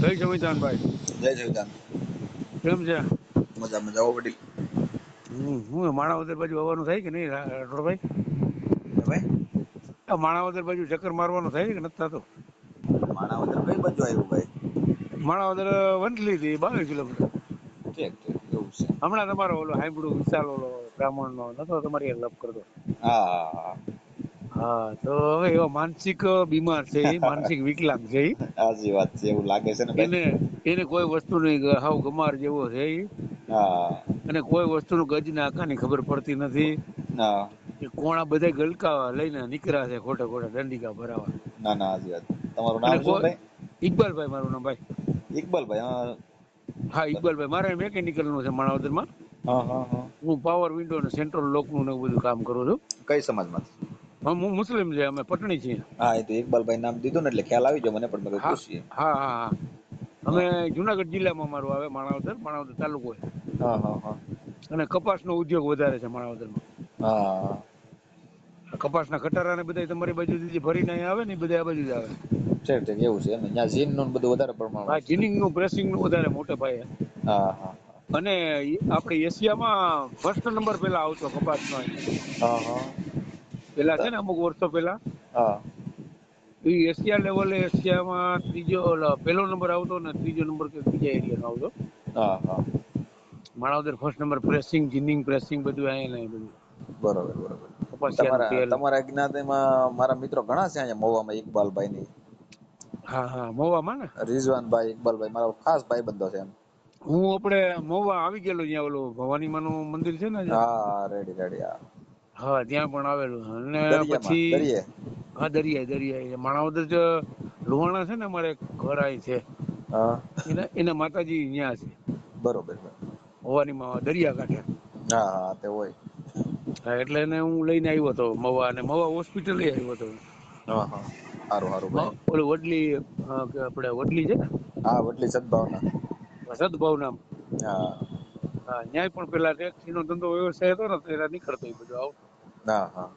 જય સંવિધાનભાઈ. જય જયદાન. કેમ છે? મજા મજા હો વડીલ. હું માણાવદર બાજુ આવવાનું થાય કે નહીં રાઠોડભાઈ? ભાઈ માણાવદર બાજુ ચક્કર મારવાનું થાય કે નથી થતો? માણાવદર કઈ બાજુ આવ્યું ભાઈ? માણાવદર વંથલી થી 22 કિલોમીટર. ઠીક ઠીક એવું છે. હમણાં તમારો ઓલો હાઈબડું વિશાલ ઓલો બ્રાહ્મણ નો નતો તમારી લપ કરતો. હા હા હા તો હવે એવો માનસિક બીમાર છે, માનસિક વિકલાંગ છે. હાજી વાત છે, એવું લાગે છે ને ભાઈ. એને એને કોઈ વસ્તુ નહીં, હાવ ગમાર જેવો છે. હા અને કોઈ વસ્તુનું ગજ ને આકાની ખબર પડતી નથી. હા એ કોણા બધા ગલકા લઈને નીકળ્યા છે, ખોટે ખોટા દંડિકા ભરાવા. ના ના હાજી વાત. તમારું અને નામ શું ભાઈ? ઇકબાલભાઈ મારું નામ ભાઈ. ઇકબાલભાઈ. હા હા ઇકબાલભાઈ. મારે મેકેનિકલ નું છે માણાવદર માં. હા હા હા. હું પાવર વિન્ડો અને સેન્ટ્રલ લોક નું ને બધું કામ કરું છું. કઈ સમાજમાંથી? હું મુસ્લિમ છે, અમે પટણી છીએ. હા એ તો ઇકબાલભાઈ નામ દીધું ને એટલે ખ્યાલ આવી ગયો મને, પણ મેં હા પૂછીએ. હા હા હા. અમે હા જુનાગઢ જિલ્લામાં અમારું આવે માણાવદર તાલુકો છે. હા હા હા. અને કપાસ નો ઉદ્યોગ વધારે છે માણાવદરમાં. હા કપાસના ખટારા ને બધા તમારી બાજુ ભરીને આવે ને બધા આ બાજુ જ આવે. ઠીક ઠીક એવું છે એમ. ત્યાં જીન નું બધું વધારે પ્રમાણમાં હા છે. જીનિંગ નું પ્રેસિંગ નું વધારે મોટે પાયે. હા હા અને આપડે એશિયામાં ફર્સ્ટ નંબર પેલા આવતો કપાસ નો અહીંયા. હા હા. પેલા છે ને અમુક વર્ષો પેલા. હા એ એશિયા લેવલે એશિયામાં ત્રીજો પેલો નંબર આવતો ને ત્રીજો નંબર બીજા એરિયા નો આવતો. હા હા. Manavadar first number pressing ginning pressing બધું અહીંયા બધું. બરોબર બરોબર. કપાસિયાનું તમારા તેલ. તમારા જ્ઞાતિમાં મારા મિત્રો ઘણા છે અહીંયા મહુવામાં ઇકબાલભાઈ ની. હા હા મહુવામાં ને. રિઝવાનભાઈ, ઇકબાલભાઈ મારા ખાસ ભાઈબંધો છે એમ. હું આપડે મહુવા આવી ગયેલો જ્યાં ઓલું ભવાનીમા નું મંદિર છે ને જ્યાં. હા રેડી રેડી હા. હા ત્યાં પણ આવેલું અને દરિયામાં પછી દરિયે. હા દરિયા માણાવદર જ લુહાણા છે ને અમારે ઘર આઈ છે. હા એના માતાજી ન્યા છે. બરોબર. ભવાનીમાં દરિયાકાંઠે. હા હા તે હોય. હા એટલે એને હું લઈને આવ્યો હતો મહુવા, અને મહુવા હોસ્પિટલ આવ્યો હતો. હા હા હારું હારું ભાઈ. ઓલું વડલી આપડે વડલી છે ને. હા વડલી સદભાવના. સદભાવના. હા. હા ન્યાય પણ પેલા ટેક્સી નો ધંધો વ્યવસાય હતો ને પેલા નીકળતો એ બધું આવતો. હા હા.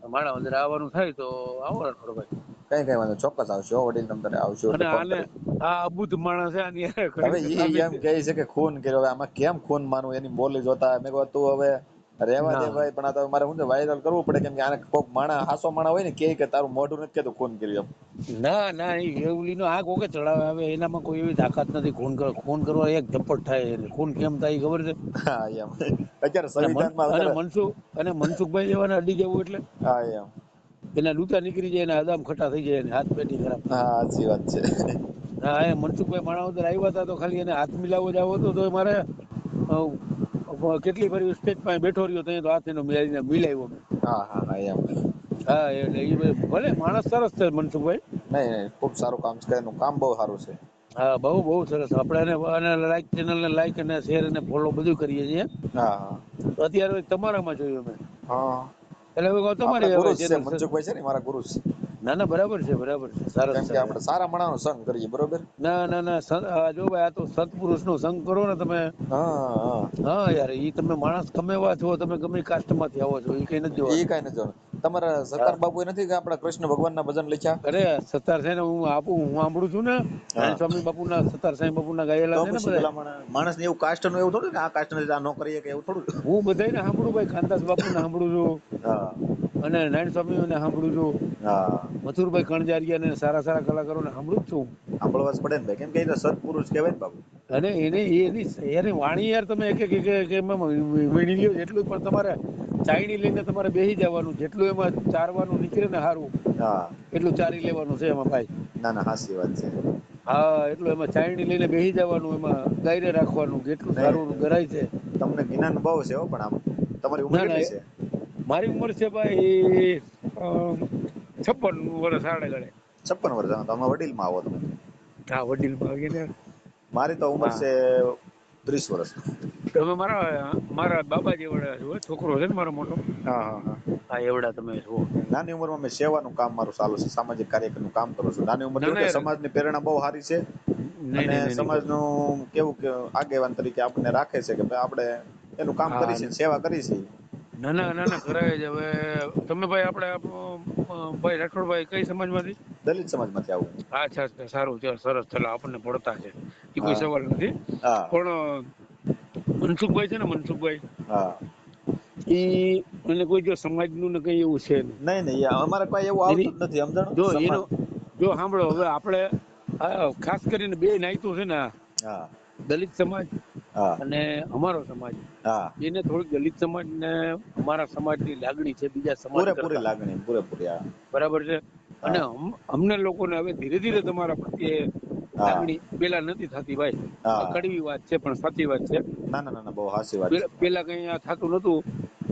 માણાવદર આવવાનું થાય તો આવો રાઠોડભાઈ. કઈ વાંધો નહીં, ચોક્કસ આવશું હો વડીલ, તમ તારે આવશું અને એટલે ફોન આને કરીશ. આ અબુધ માણસ છે આની હારે ઘણી હવે બધી ઈ સાબિત એમ કે છે કે ખૂન કર્યો, હવે આમાં કેમ ખૂન માનવું એની બોલી જોતા મેં કીધું તું હવે રેવા દે ના ભાઈ. પણ આ તો મારે શું છે વાયરલ કરવું પડે, કેમ કે આને કોક માણા હાસો માણા હોય ને કે તારું મોઢું નથી કેતું ખૂન કર્યું એમ. ના ના એવલી નો આ કોકે ચડાવે, હવે એનામાં કોઈ એવી તાકાત નથી ખૂન કરવા એક ઝપટ થાય, ખૂન કેમ થાય એ ખબર છે? હા એમ અત્યારે અને સંવિધાનમાં અત્યારે મનસુખભાઈ જેવાને અડી જવું એટલે હા એમ એના લૂતા નીકળી જાય, એના હદામ ખટા થઈ જાય, હાથ પેટી ખરાબ થઈ હા જાય. સાચી વાત છે. હા એ મનસુખભાઈ માણાવદર આવ્યા હતા તો ખાલી એને હાથ મિલાવો જાવો હતો તો મારે કેટલી ફરી સ્ટેજ પાસે બેઠો રહ્યો તો હાથ એનો મિલાવ્યો મેં. હા હા હા એમ. હા એટલે એ ભલે માણસ સરસ છે મનસુખભાઈ. નહી ખુબ સારું કામ છે, એનું કામ બહુ સારું છે. હા બહુ સરસ. આપડે લાઈક ચેનલને લાઈક અને શેર અને ફોલો બધું કરીએ છીએ. હા હા. તો અત્યારે તમારામાં જોયું મેં. હા એટલે હવે આપડા તમારી ગુરુ હવે જ છે, ચેનલ મનસુખભાઈ છે ને મારા ગુરુ છે. ના ના બરાબર છે બરાબર છે. સરસ કેમ કે સરસ. આપડે સારા માણસ નો સંગ કરીએ બરોબર. ના જો ભાઈ આ તો સત્પુરુષ નો સંગ કરો ને તમે. હા હા યાર તમે માણસ ગમે એવા છો, તમે ગમે કાસ્ટમાંથી આવો છો એ કઈ નથી એ જોવાનું. કઈ નથી જોવાનું. તમારા હા સતાર બાબુ એ નથી કે આપડા કૃષ્ણ ભગવાન ના ભજન લખ્યા? અરે સત્તાર છે ને હું સાંભળું છું ને હા નારાયણ સ્વામી બાપુ ના સત્તાર સાઈ બાપુ ના ગાયેલા તો છે ને પછી બધા. પેલા માણસ ને એવું કાસ્ટ નું એવું થોડું કે આ કાસ્ટ આ નો કરીએ કે એવું થોડું. હું બધાને સાંભળું ભાઈ, ખાનદાસ બાપુ ને સાંભળું છું. હા અને નારાયણ સ્વામીને સાંભળું છું. હા મથુરભાઈ કણજારિયા ને સારા કારીગરોને સાંભળું જ છું. સાંભળવા જ પડે ને ભાઈ, કેમ કે સત્પુરુષ કેવાય ને બાબુ. અને એની વાણી યાર તમે એક વીણી લ્યો એટલું પણ તમારે ચાયણી લઈને તમારે બેસી જવાનું, જેટલું એમાં ચારવાનું નીકળે ને સારું હા એટલું ચારી લેવાનું છે એમાં ભાઈ. ના ના હાચી વાત છે. હા એટલું એમાં ચાયણી લઈને બેસી જવાનું, એમાં ગાયરે રાખવાનું, કેટલું સારું નહીં ગરાય છે. તમને જ્ઞાન બહુ છે પણ આમ. તમારી ઉંમર ના ના કેટલી છે? મારી ઉંમર છે ભાઈ 56 વર્ષ આડે ગાળે. 56 વર્ષ, તમે વડીલ માં આવો તમે. હા વડીલ માં આવીએ ને. મારી તો ઉંમર હા છે 30 વર્ષ. તમે મારા બાબા જેવડા છો, છોકરો છે ને મારો મોટો. હા હા હા. હા એવડા તમે છો. નાની ઉંમરમાં મેં સેવાનું કામ મારું ચાલુ છે, સામાજિક કાર્યક્રમનું કામ કરું છું. નાની ઉંમર ના થી ના કે યાર સમાજની પ્રેરણા બહુ સારી છે. નહીં અને નહીં નહીં નહીં સમાજનું કેવું કે આગેવાન તરીકે આપણને રાખે છે કે ભાઈ આપણે એનું કામ હા કરી છે, સેવા કરી છે. ના ના ના ના કરાય જ. હવે તમે ભાઈ આપણે ભાઈ રાઠોડભાઈ કઈ સમાજમાંથી? દલિત સમાજમાંથી આવું. અચ્છા અચ્છા, સારું ચાલો, સરસ. ચાલો, આપણને પડતા છે એ કોઈ હા સવાલ નથી. હા પણ મનસુખભાઈ છે ને, મનસુખભાઈ, હા. ઈ એને કોઈ જો સમાજનું ને કઈ એવું છે નહીં. નહીં નહીં, અમારે કોઈ એવું એની આવતું જ નથી સમજણ જો એનો સમાજ. જો સાંભળો, હવે આપણે ખાસ કરીને બે નાયતું છે ને, હા દલિત સમાજ હા અને અમારો સમાજ, હા. એને થોડીક દલિત સમાજ ને અમારા સમાજની લાગણી છે બીજા સમાજ પૂરેપૂરી કરતા, લાગણી, પૂરેપૂરી. હા બરાબર છે. અને હા અમને લોકોને હવે ધીરે ધીરે તમારા પ્રત્યે હા લાગણી પેલા નથી થતી ભાઈ. આ હા. કડવી વાત છે પણ સાચી વાત છે. ના ના ના ના, બહુ હાચી વાત છે તમારી. પેલા કઈ આ થતું નતું.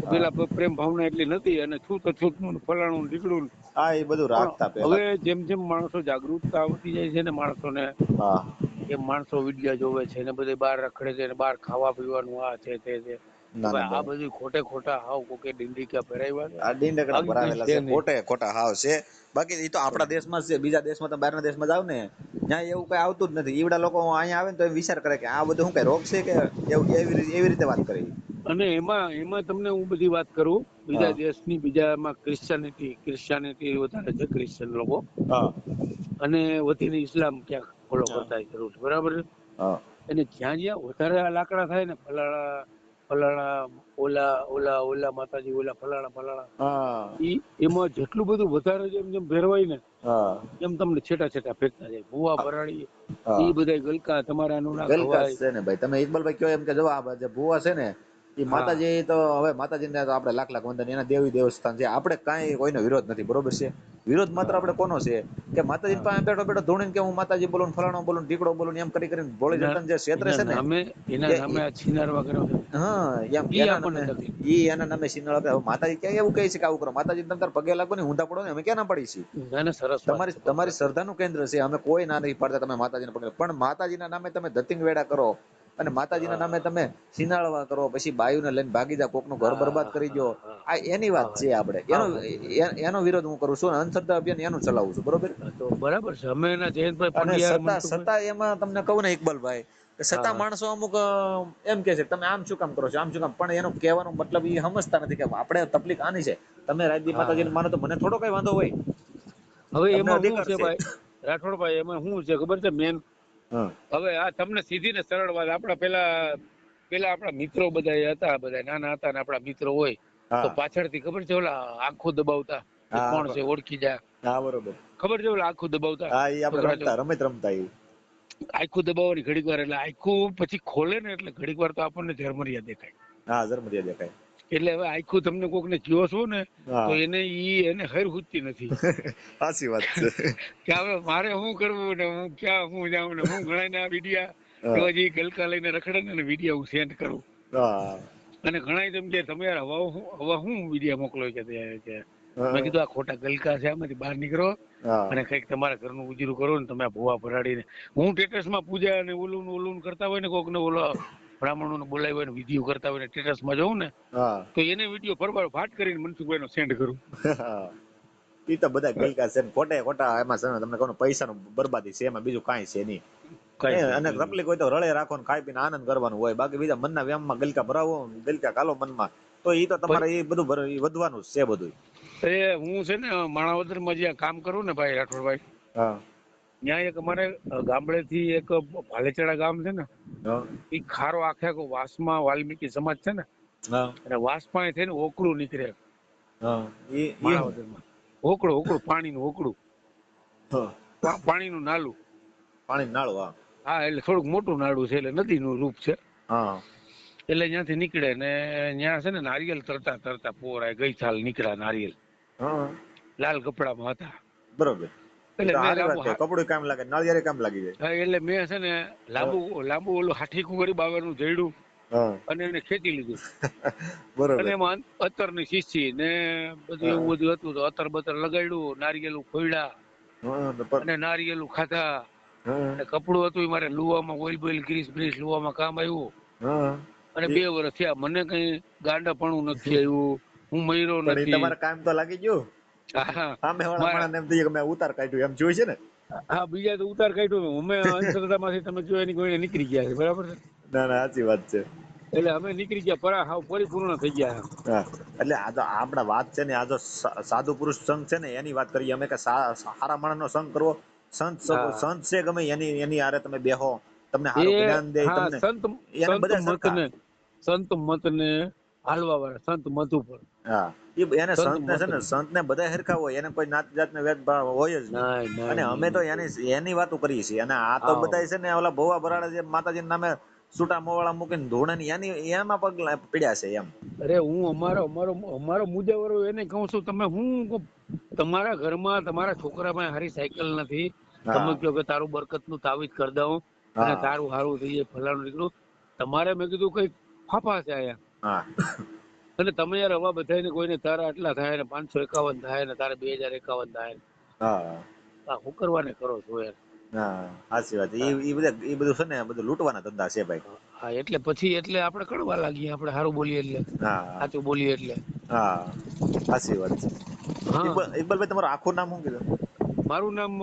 હા પેલા પ્રેમ ભાવના એટલી નથી, અને છૂત અછૂતનું ને ફલાણું ને ઢીકણું. હા, એ બધું પણ રાખતા પેલા. હવે જેમ જેમ માણસો જાગૃતતા આવતી જાય છે ને માણસોને, હા એમ માણસો વિડિયા જોવે છે ને બધે બહાર રખડે છે ને બહાર ખાવા પીવાનું આ છે તે છે. તો ના ના, ભાઈ આ બરાબર. બધું ખોટે ખોટા હાવ કોકે ડીંડીકા ભરાવ્યા છે, આ ડીંડકડા બાકી કઈ ભરાવેલા છે છે, નહીં. ખોટે ખોટા હાવ છે. બાકી એ તો આપણા દેશમાં જ છે, બીજા દેશમાં તો બહારના દેશમાં જાવ ને, ત્યાં એવું કઈ આવતું જ નથી. ઈવડા લોકો અહીંયા આવે ને તો એ વિચાર કરે કે આ બધું શું કઈ રોગ છે કે એવી રીતે વાત કરે. અને એમાં એમાં તમને હું બધી વાત કરું, બીજા હા દેશની, બીજામાં ક્રિશ્ચિયાનિટી વધારે છે, ક્રિશ્ચિયન લોકો, હા અને વધીને ઇસ્લામ ક્યાંક ફોલો હા કરતા જરૂર છે, બરાબર છે. હા અને જ્યાં જ્યાં વધારે આ લાકડા થાય ને, ફલાણા ફલાણા, ઓલા ઓલા ઓલા માતાજી, ઓલા ફલાણા ફલાણા, હા એમાં જેટલું બધું વધારે જેમ જેમ ભેરવાય ને, હા એમ તમને છેટા છેટા ફેંકતા જાય. ભુવા ભરાડી હા. એ બધા ગલકા તમારા નું ના ગલકાસ ખવાય. છે ને ભાઈ, તમે ઇકબાલભાઈ કયો એમ કે જો આ જે ભુવા છે ને, એ હા માતાજી તો હવે માતાજીને તો આપણે લાખ લાખ વંદન, એના દેવી દેવસ્થાન છે. આપણે કાંઈ કોઈનો વિરોધ નથી, બરોબર છે. વિરોધ માત્ર હા આપણે કોનો છે કે માતાજી હા. પાસે બેઠો બેઠો ધૂણીને કે હું માતાજી બોલું, ફલાણો બોલું, ઢીકડો બોલું, એમ કરી કરીને ભોળી એના જટન જે ક્ષેત્ર એના છે ને, નામે એના એ નામે આ છીનારવા કરો છો, હા, એમ ઈ એના આપણને નામે, તકલીફ. એના નામે સિંહળ. માતાજી ક્યાં એવું કહે છે કે આવું કરો? માતાજી તમે તાર પગે લાગો ને, ઊંધા પડો ને, અમે ક્યાં ના પડી છીએ? ના ના, સરસ વાત તમારી છે, બહુ તમારી સાચી વાત. શ્રદ્ધાનું કેન્દ્ર છે, અમે કોઈ ના નહીં પાડતા તમે માતાજીને પકડો, પણ માતાજીના નામે તમે ધતિંગ વેડા કરો અને માતાજીના નામે હા તમે સિનાળવા કરો, પછી બાયુને લઈને ભાગી જા, કોકનું ઘર બરબાદ હા કરી દો. હા હા. આ એની હા વાત છે. ભાઈ, આપણે હા એનો સાચી વાત છે. એનો વિરોધ હું કરું છું, અંધશ્રદ્ધા અભિયાન એનું ચલાવું છું, બરોબર. તો બરાબર છે. અમે એના જયંતભાઈ અને પંડ્યા, સત્તા મનસુખભાઈ. સત્તા એમાં તમને કહું ને ઇકબાલભાઈ, હા સત્તા હા માણસો અમુક એમ કે છે તમે આમ શું કામ કરો છો, આમ શું કામ, પણ એનો કહેવાનો મતલબ એ સમજતા નથી કે આપણે તકલીફ આની છે. તમે રાજદી હા માતાજીને હા. માનો તો મને થોડો કઈ વાંધો હોય. હવે તમને એમાં શું અધિકાર છે ભાઈ, રાઠોડભાઈ, એમાં શું છે ખબર છે મેન? હા હવે આ તમને સીધી ને સરળ વાત, આપણા પેલા પેલા આપણા મિત્રો બધા હતા, બધા નાના હતા ને આપણા મિત્રો હોય, તો હા પાછળથી ખબર છે ઓલા આંખો દબાવતા કે કોણ હા છે ઓળખી જા, હા, બરોબર. ખબર છે ઓલા આંખો દબાવતા હા, એ આપણે છોકરા રમતા રમત રમતા એ. આખું દબાવવાની ઘડીક વાર, એટલે આખું પછી ખોલે ને એટલે ઘડીક વાર તો આપણને ઝરમરિયા દેખાય. હા, ઝરમરિયા દેખાય. એટલે હવે આખું તમને કોક ને કયો છો ને, તો હા, એને હર હુજતી નથી સાચી વાત છે. કે હવે મારે શું કરવું ને હું ક્યાં હું જાઉં ને હું ઘણા ના વિડિયા હા એવા જે ગલકા લઈને રખડે ને વિડિયા હું સેન્ડ કરું. હા અને ઘણા તેમ કે તમે યાર હવા હું વિડિયા મોકલો કે મેં હા કીધું આ ખોટા ગલકા છે, આમાંથી બહાર નીકળો હા અને કઈક તમારા ઘરનું ઉજીરું કરો ને. તમે આ ભૂવા ભરાડીને હું સ્ટેટસમાં પૂજા અને ઓલું કરતા હોય ને, કોક ને ઓલો બ્રાહ્મણોને બોલાવ્યા હોય ને વિધિયો કરતા હોય ને સ્ટેટસમાં જવું ને, હા તો એને વિડીયો ફરવાર ફાટ કરીને મનસુખભાઈ નો સેન્ડ કરું. હા. ઈ તો બધા ગલકા છે, ખોટે ખોટા એમાં છે, તમને કહું પૈસાનું બરબાદી છે, એમાં બીજું કાંઈ છે નહીં. કઈ છે અને નહીં. તકલીફ હોય તો રળે રાખો ને ખાઈ પીને આનંદ કરવાનું હોય, બાકી બીજા મનના વ્યામમાં ગલકા ભરાવો, ગલકા કાલો મનમાં, તો ઈ તો તમારે એ બધું વધવાનું જ છે બધું. હું છે ને માણાવદરમાં જ્યાં કામ કરું ને ભાઈ રાઠોડભાઈ, હા ત્યાં એક અમારે ગામડેથી એક ભાલેચડા ગામ છે ને, હા એ ખારો આખે આખો વાસમાં વાલ્મીકી સમાજ છે ને, હા અને વાસમાં થઈને ઓકળું નીકળે હા. એ હું માણાવદરમાં. ઓકળું પાણીનું ઓકળું, હા પાણીનું નાલું. પાણી નાળું. હા હા, એટલે થોડુંક મોટું નાડું છે, એટલે નદીનું રૂપ છે. હા એટલે ત્યાંથી નીકળે ને ત્યાં છે ને નારિયેલ તરતા તરતા પોરાય. ગઈ સાલ નીકળ્યા નારિયેલ, હા, લાલ કપડામાં હતા. બરોબર. એ એટલે તો મેં સારી વાત છે, કપડું કામ લાગે, નાળિયેર કામ લાગી જાય. એટલે મેં છે ને હા લાંબુ ઓલું હાથી કુંવરી બાવાનું જડ્યું હા અને એને ખેંચી લીધું. અને બરોબર. એમાં અત્તરની શીશી ને બધું હા એવું બધું હતું, તો અત્તર બતર લગાડ્યું, નારિયેલું ફોડ્યા હા અને નારિયેલું ખાધા. હા અને કપડું હતું એ મારે લુવામાં ઓઇલ બોઇલ ગ્રીસ બ્રીસ લુવામાં કામ આવ્યું. હા અને એ 2 વર્ષ થયા, મને કઈ ગાંડાપણું નથી આવ્યું, હું મયરો પણ એ નથી. તમારે કામ તો લાગી ગયું. હા સામે વાળા મારા માણસ એમ થઈ કે મેં ઉતાર કાઢ્યું એમ જોઈ છે ને. હા, બીજા તો ઉતાર કાઢ્યો, અમે અંધશ્રદ્ધામાંથી તમે જો એની કોઈ નીકળી ગયા છે, બરાબર છે. ના ના, સાચી વાત છે. એટલે અમે નીકળી ગયા પરા હાવ પરિપૂર્ણ થઈ ગયા. હા. એટલે આ તો આપણા વાત છે ને, આ જો સાધુ પુરુષ સંઘ છે ને એની વાત કરીએ અમે, કે સારા માણસનો સંઘ કરવો. હા સંત છે ગમે એની આરે તમે બેહો, તમને સારું એ જ્ઞાન દે, હા તમને સંત એને બધા સરખા. મત ને હાલવા વાળા સંત મત ઉપર. હા, એને સંત સંતને છે મત ને, સંતને બધા હરખા હોય, એને કોઈ નાત જાતનો ભેદભાવ હોય જ નહીં. નાય અને નાય અમે નહીં તો નહીં એની વાતો કરીએ છીએ. અને આ તો હાવ બધા છે ને ઓલા ભોવા ભરાડા જે માતાજીના નામે છૂટા મોવાળા મૂકીને ધોણાની એમાં પગલા પડ્યા છે એમ. અરે હું અમારો મુદ્દાવાળો એને કહું છું, તમે તમારા ઘરમાં તમારા છોકરામાં હારી સાયકલ નથી, તમે હા કહો કે તારું બરકતનું તાવીજ કરી દઉં અને હા તારું હારું થઈ જાય ફલાણું નીકળું. તમારે મેં કીધું કઈ ફાફા છે આયા. હા અને તમે યાર હવા બધાને કોઈને તારા આટલા થાય ને 551 થાય ને તારે 2051 થાય. હા આ હું કરવાને કરો છો યાર. હા, સાચી વાત. હા એ બધું છે ને, બધું લૂંટવાના ધંધા છે ભાઈ. હા, એટલે આપણે કડવા લાગીએ, આપણે સારું બોલીએ એટલે, હા સાચું બોલીએ એટલે. હા, સાચી વાત છે. હા ઇકબાલભાઈ તમારું આખું નામ શું કીધું? મારું નામ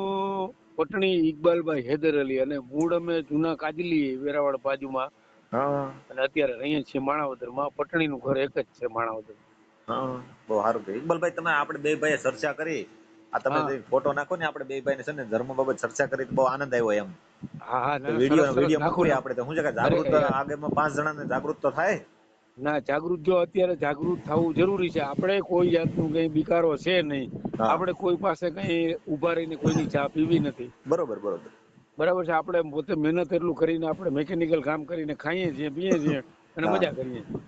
પટણી ઇકબાલભાઈ હૈદર અલી, અને મૂળ અમે જૂના કાજલી વેરાવળ બાજુમાં, હા અને અત્યારે અહીંયા છીએ માણાવદરમાં. પટણીનું ઘર એક જ છે માણાવદર. હા, બહુ સારું કે ઇકબાલભાઈ, તમે આપણે બે ભાઈએ ચર્ચા કરી. આ તમે હા જે ફોટો નાખો ને, આપણે બે ભાઈને છે ને ધર્મ બાબત ચર્ચા કરી, બહુ આનંદ આવ્યો એમ. હા હા તો ના સરસ વિડીયો સરસ વિડીયો નાખો મૂકવી નાખો. આપણે, તો શું છે કે અરે જાગૃત યાર આગળમાં 5 જણાને જાગૃત તો થાય. ના, અત્યારે જાગૃત થવું જરૂરી છે. આપણે કોઈ જાતનું કઈ બિકારો છે નહીં. હા, આપણે કોઈ પાસે કઈ ઉભા રહીને કોઈની ચા પીવી નથી. બરોબર બરોબર. બરાબર છે. આપણે પોતે મહેનત એટલું કરીને આપણે મિકેનિકલ કામ કરીને ખાઈએ છીએ, પીએ છીએ અને હા. મજા કરીએ છીએ.